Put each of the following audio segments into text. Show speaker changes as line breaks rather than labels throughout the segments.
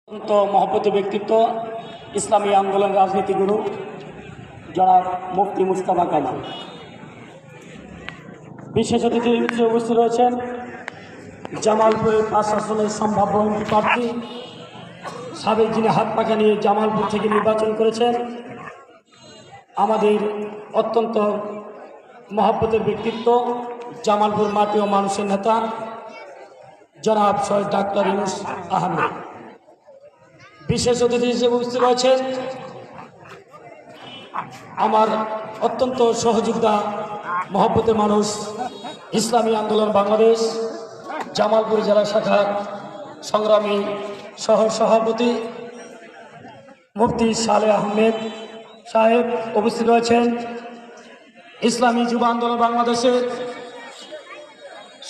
অত্যন্ত মহব্বতের ব্যক্তিত্ব, ইসলামী আন্দোলন রাজনীতিগুরু জনাব মুফতি মুস্তাফা কামাল। বিশেষ অতিথি হিসেবে উপস্থিত রয়েছেন জামালপুরের 5 আসনের সম্ভাব্য এমপি প্রার্থী, সাবেক যিনি হাত পাখা নিয়ে জামালপুর থেকে নির্বাচন করেছেন, আমাদের অত্যন্ত মহব্বতের ব্যক্তিত্ব, জামালপুর মাটি ও মানুষের নেতা জনাব সৈয়দ ডাক্তার ইউনুস আহমেদ। বিশেষ অতিথি হিসেবে উপস্থিত রয়েছেন আমার অত্যন্ত সহযোগিতা মহব্বতের মানুষ, ইসলামী আন্দোলন বাংলাদেশ জামালপুর জেলা শাখার সংগ্রামী সহ সভাপতি মুফতি সালেহ আহমেদ সাহেব। উপস্থিত রয়েছেন ইসলামী যুব আন্দোলন বাংলাদেশের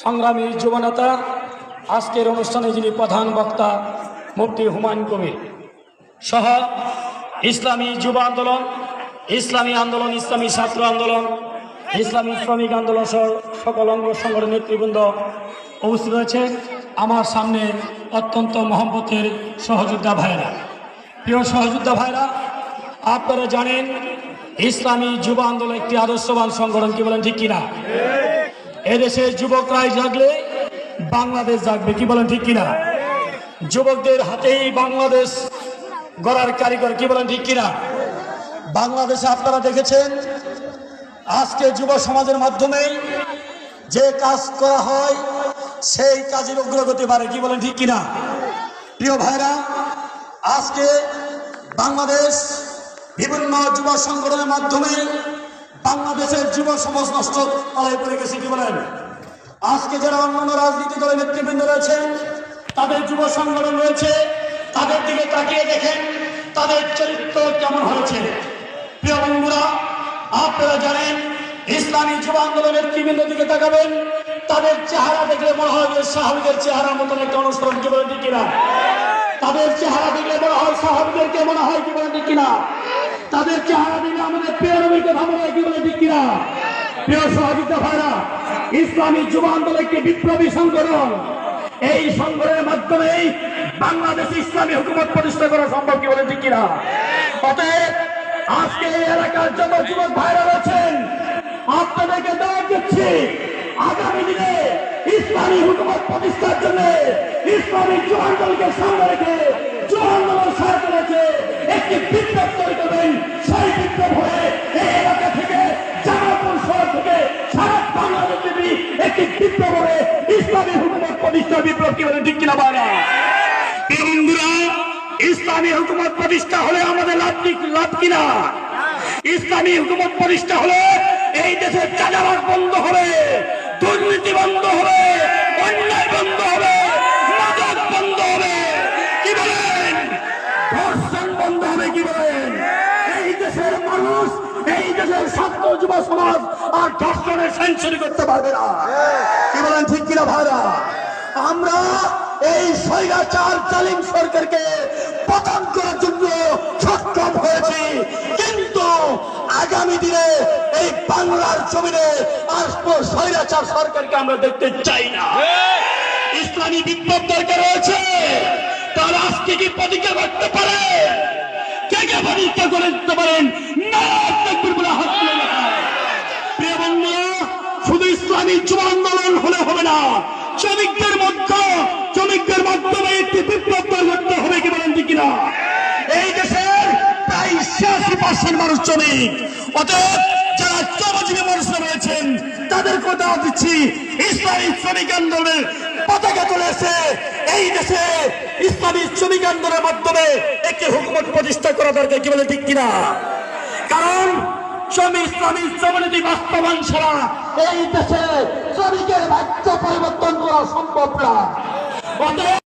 সংগ্রামী যুবনেতা, আজকের অনুষ্ঠানে যিনি প্রধান বক্তা মুফতি হুমায়ুন কবির সহ ইসলামী যুব আন্দোলন, ইসলামী আন্দোলন, ইসলামী ছাত্র আন্দোলন, ইসলামী শ্রমিক আন্দোলন সহ সকল অঙ্গ সংগঠনের নেতৃবৃন্দ উপস্থিত রয়েছে। আমার সামনে অত্যন্ত মহব্বতের সহযোদ্ধা ভাইরা, প্রিয় সহযোদ্ধা ভাইরা, আপনারা জানেন ইসলামী যুব আন্দোলন একটি আদর্শবান সংগঠন। কি বলেন ঠিক কিনা? এদেশের যুবকরাই জাগলে বাংলাদেশ জাগবে। কি বলেন ঠিক কিনা? যুবকদের হাতেই বাংলাদেশ গড়ার কারিগর। কি বলেন ঠিক কিনা? বাংলাদেশে আপনারা দেখেছেন আজকে যুব সমাজের মাধ্যমে যে কাজ করা হয় সেই কাজের অগ্রগতি বাড়ে। কি বলেন ঠিক কিনা? প্রিয় ভাইরা, আজকে বাংলাদেশ বিভিন্ন যুব সংগঠনের মাধ্যমে বাংলাদেশের যুব সমাজ নষ্ট তলায় পড়ে গেছে। কি বলেন? আজকে যারা অন্যান্য রাজনীতি দলের নেতৃবৃন্দ রয়েছেন, তাদের যুব সংগঠন রয়েছে, তাদের দিকে তাকিয়ে দেখেন তাদের চরিত্র কেমন হয়েছে। প্রিয় বন্ধুরা, আপনারা জানেন ইসলামী যুব আন্দোলনের নেতৃবৃন্দ দিকে তাকাবেন, তাদের চেহারা দেখলে মনে হয় যে সাহাবীদের চেহারার মতন একটা অনুসরণ। কি বলেন ঠিক কিনা? তাদের চেহারা দেখলে মনে হয় সাহাবীদেরকে মনে হয়। কি বলেন ঠিক কিনা? তাদের চেহারা দেখলে আমাদের প্রিয় নবীকে ভালো হয়। কি বলেন ঠিক কিনা? প্রিয় সহযোগিতা ভাইরা, ইসলামী যুব আন্দোলন একটি বিপ্লবী সংগঠন। এই সংগঠনের মাধ্যমেই বাংলাদেশে ইসলামী হুকুমত প্রতিষ্ঠা করা সম্ভব। কি বলেন ঠিক কিনা? অতএব আজকে এই এলাকার যত যুবক ভাইরা রয়েছেন, আপনাদেরকে দাওয়াত দিচ্ছি, আগামী দিনে ইসলামী হুকুমত প্রতিষ্ঠার জন্য ইসলামী যুব আন্দোলনকে সামনে রেখে যুব আন্দোলন সাহায্য করেছে একটি বিপ্লব তৈরি করবেন। সেই বিপ্লব হয়ে এই এলাকা থেকে জামালপুর শহর থেকে সারা বাংলাদেশ ব্যাপী একটি বিপ্লব হয়ে ইসলামী হুকুমত প্রতিষ্ঠা বিপ্লব। কি বলেন ঠিক কিনা ভাইরা? বন্ধুরা, ইসলামী হুকুমত প্রতিষ্ঠা হলে আমাদের লাভ কিনা? ইসলামী হুকুমত প্রতিষ্ঠা হলে এই দেশের চাঁদাবাজ বন্ধ হবে, দুর্নীতি বন্ধ হবে, অন্যায় বন্ধ হবে, মাদক বন্ধ হবে। কি বলেন? ধর্ষণ বন্ধ হবে। কি বলেন? এই দেশের মানুষ, এই দেশের ছাত্র যুব সমাজ আর ধর্ষণের সেঞ্চুরি করতে পারবে না। কি বলেন ঠিক কিনা ভাইরা? আমরা এই স্বৈরাচার জালিম সরকারকে পতন করার জন্য সক্ষম হয়েছি, কিন্তু আগামী দিনে এই বাংলার জমিনে আর স্বৈরাচার সরকারকে আমরা দেখতে চাই না। ইসলামী বিপ্লব দরকার রয়েছে। তারা আজকে কি প্রতিজ্ঞা করতে পারে? কে কে প্রতিজ্ঞা করে দিতে পারেন? প্রিয় বন্ধু, শুধু ইসলামী যুব আন্দোলন হলে হবে না, শ্রমিকদের মাধ্যমে একটি বিপ্লব করতে হবে। কি বলেন ঠিক কিনা? এই দেশের প্রায় 86% মানুষ শ্রমিক। অতএব যারা শ্রমজীবী মানুষরা রয়েছেন তাদের কথা দিচ্ছি, ইসলামী শ্রমিক আন্দোলনের পতাকা তুলেছে এই দেশে ইসলামী শ্রমিক আন্দোলনের মাধ্যমে একটি হুকুমত প্রতিষ্ঠা করা দরকার। কি বলেন ঠিক কিনা? কারণ ইসলামী শ্রমনীতি বাস্তবায়ন ছাড়া এই দেশে শ্রমিকের ভাগ্য পরিবর্তন করা সম্ভব না।